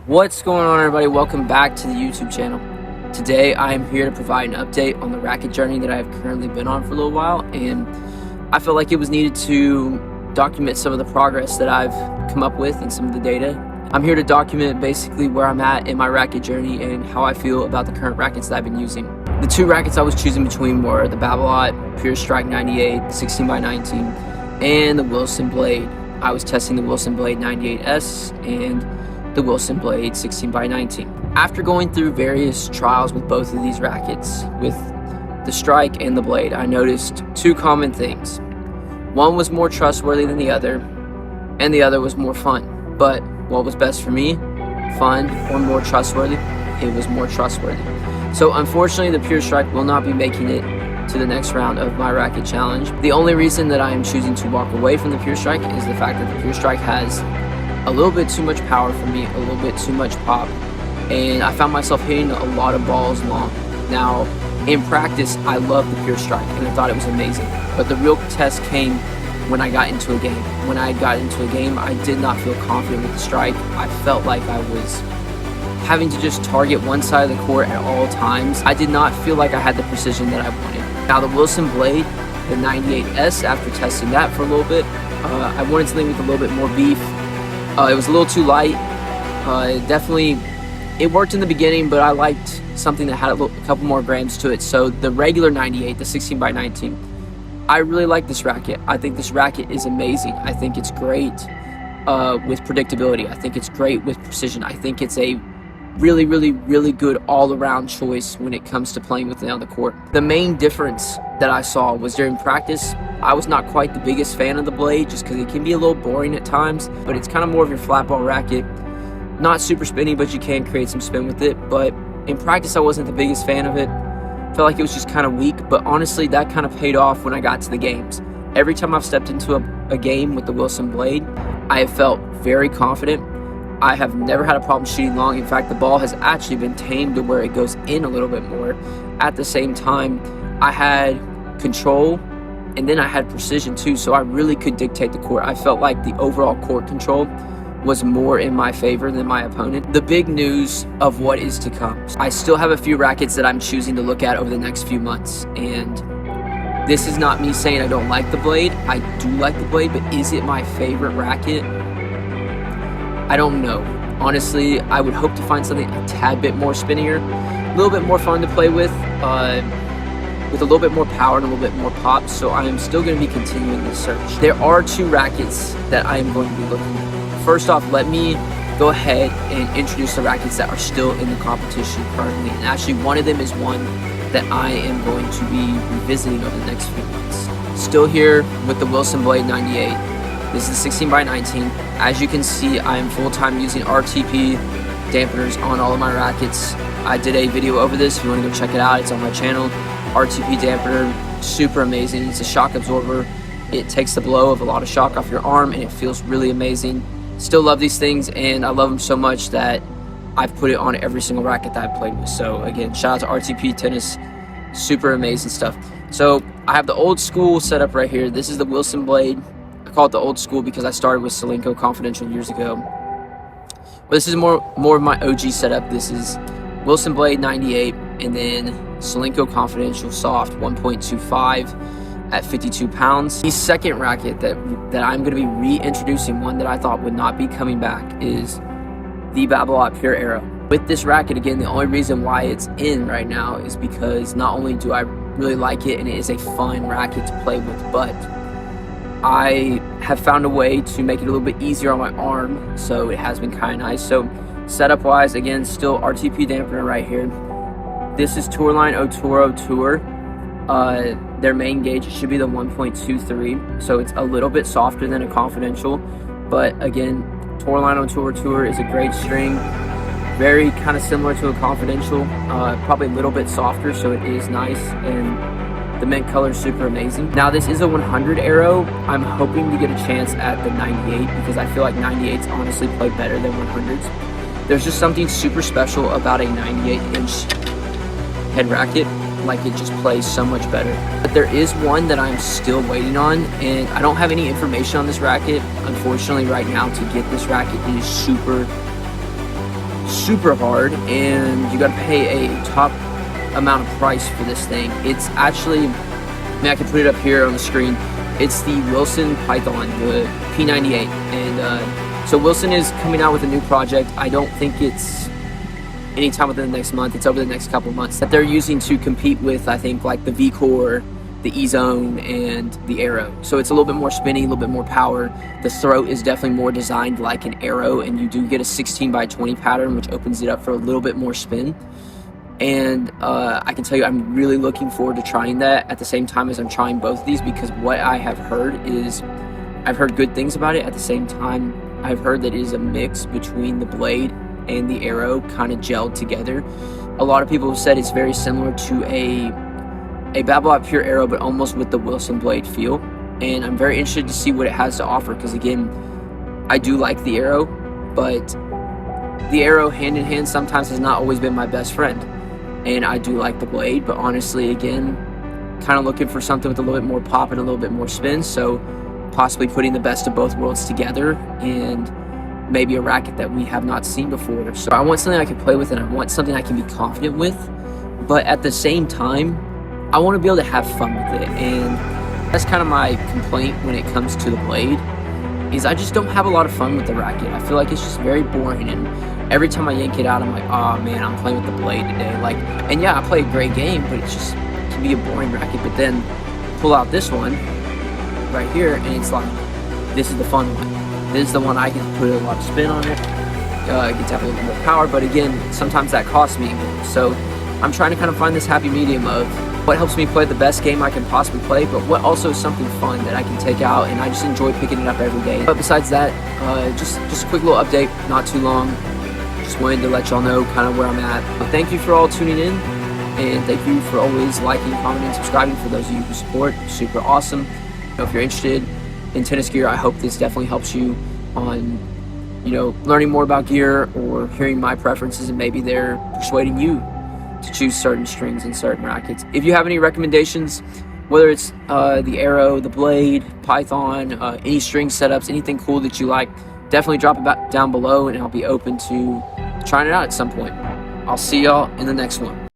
What's going on, everybody? Welcome back to the YouTube channel. Today I am here to provide an update on the racket journey that I've currently been on for a little while, and I felt like it was needed to document some of the progress that I've come up with and some of the data. I'm here to document basically where I'm at in my racket journey and how I feel about the current rackets that I've been using. The two rackets I was choosing between were the Babolat Pure Strike 98 16x19 and the Wilson Blade. I was testing the Wilson Blade 98S and the Wilson Blade 16x19. After going through various trials with both of these rackets, with the Strike and the Blade, I noticed two common things. One was more trustworthy than the other, and the other was more fun. But what was best for me? Fun or more trustworthy? It was more trustworthy. So unfortunately, the Pure Strike will not be making it to the next round of my racket challenge. The only reason that I am choosing to walk away from the Pure Strike is the fact that the Pure Strike has a little bit too much power for me, a little bit too much pop, and I found myself hitting a lot of balls long. Now, in practice, I loved the Pure Strike and I thought it was amazing, but the real test came when I got into a game. When I got into a game, I did not feel confident with the Strike. I felt like I was having to just target one side of the court at all times. I did not feel like I had the precision that I wanted. Now, the Wilson Blade, the 98S, after testing that for a little bit, I wanted something with a little bit more beef. It was a little too light. It worked in the beginning, but I liked something that had a couple more grams to it. So the regular 98, the 16x19, I really like this racket. I think this racket is amazing. I think it's great with predictability. I think it's great with precision. I think it's a really good all-around choice when it comes to playing with it on the court. The main difference that I saw was during practice, I was not quite the biggest fan of the Blade just because it can be a little boring at times, but it's kind of more of your flat ball racket. Not super spinny, but you can create some spin with it. But in practice, I wasn't the biggest fan of it. Felt like it was just kind of weak, but honestly, that kind of paid off when I got to the games. Every time I've stepped into a game with the Wilson Blade, I have felt very confident. I have never had a problem shooting long. In fact, the ball has actually been tamed to where it goes in a little bit more. At the same time, I had control, and then I had precision too, so I really could dictate the court. I felt like the overall court control was more in my favor than my opponent. The big news of what is to come. I still have a few rackets that I'm choosing to look at over the next few months, and this is not me saying I don't like the Blade. I do like the Blade, but is it my favorite racket? I don't know. Honestly, I would hope to find something a tad bit more spinnier, a little bit more fun to play with a little bit more power and a little bit more pop, so I am still going to be continuing this search. There are two rackets that I am going to be looking at. First off, let me go ahead and introduce the rackets that are still in the competition currently, and actually one of them is one that I am going to be revisiting over the next few months. Still here with the Wilson Blade 98. This is 16x19. As you can see, I am full-time using RTP dampeners on all of my rackets. I did a video over this. If you want to go check it out, it's on my channel. RTP dampener, super amazing. It's a shock absorber. It takes the blow of a lot of shock off your arm, and it feels really amazing. Still love these things, and I love them so much that I've put it on every single racket that I've played with. So again, shout out to RTP Tennis. Super amazing stuff. So I have the old school setup right here. This is the Wilson Blade. I call it the old school because I started with Solinco Confidential years ago. But this is more of my OG setup. This is Wilson Blade 98 and then Solinco Confidential Soft 1.25 at 52 pounds. The second racket that I'm going to be reintroducing, one that I thought would not be coming back, is the Babolat Pure Aero. With this racket, again, the only reason why it's in right now is because not only do I really like it and it is a fun racket to play with, but I have found a way to make it a little bit easier on my arm, so it has been kind of nice. So setup wise, again, still RTP dampener right here. This is Tourline Otoro Tour. Their main gauge, it should be the 1.23, so it's a little bit softer than a Confidential, but again, Tourline Otoro Tour is a great string, very kind of similar to a Confidential, probably a little bit softer, so it is nice, and the mint color is super amazing. Now this is a 100 Aero. I'm hoping to get a chance at the 98 because I feel like 98s honestly play better than 100s. There's just something super special about a 98-inch head racket. Like, it just plays so much better. But there is one that I'm still waiting on, and I don't have any information on this racket. Unfortunately, right now, to get this racket is super super hard, and you got to pay a top amount of price for this thing. It's actually, I mean, I can put it up here on the screen. It's the Wilson Python, the P98, and so Wilson is coming out with a new project. I don't think it's anytime within the next month. It's over the next couple of months that they're using to compete with, I think, like the V-Core, the E-Zone, and the Arrow. So it's a little bit more spinning, a little bit more power. The throat is definitely more designed like an Arrow, and you do get a 16 by 20 pattern, which opens it up for a little bit more spin. And I can tell you, I'm really looking forward to trying that at the same time as I'm trying both of these, because what I have heard is, I've heard good things about it. At the same time, I've heard that it is a mix between the Blade and the Arrow kind of gelled together. A lot of people have said it's very similar to a Babolat Pure Arrow, but almost with the Wilson Blade feel. And I'm very interested to see what it has to offer, because again, I do like the Arrow, but the Arrow hand in hand sometimes has not always been my best friend. And I do like the Blade, but honestly, again, kind of looking for something with a little bit more pop and a little bit more spin, so possibly putting the best of both worlds together, and maybe a racket that we have not seen before. So I want something I can play with, and I want something I can be confident with, but at the same time, I want to be able to have fun with it. And that's kind of my complaint when it comes to the Blade, is I just don't have a lot of fun with the racket. I feel like it's just very boring, and every time I yank it out, I'm like, oh man, I'm playing with the Blade today. Like, and yeah, I play a great game, but it can be a boring racket. But then pull out this one right here, and it's like, this is the fun one. This is the one I can put a lot of spin on it. It gets to have a little bit more power, but again, sometimes that costs me. So I'm trying to kind of find this happy medium of what helps me play the best game I can possibly play, but what also is something fun that I can take out, and I just enjoy picking it up every day. But besides that, just a quick little update, not too long. Just wanted to let y'all know kind of where I'm at. But thank you for all tuning in, and thank you for always liking, commenting, subscribing. For those of you who support, super awesome. You know, if you're interested in tennis gear, I hope this definitely helps you on, you know, learning more about gear or hearing my preferences, and maybe they're persuading you to choose certain strings and certain rackets. If you have any recommendations, whether it's the Arrow, the Blade, Python, any string setups, anything cool that you like, definitely drop it down below, and I'll be open to trying it out at some point. I'll see y'all in the next one.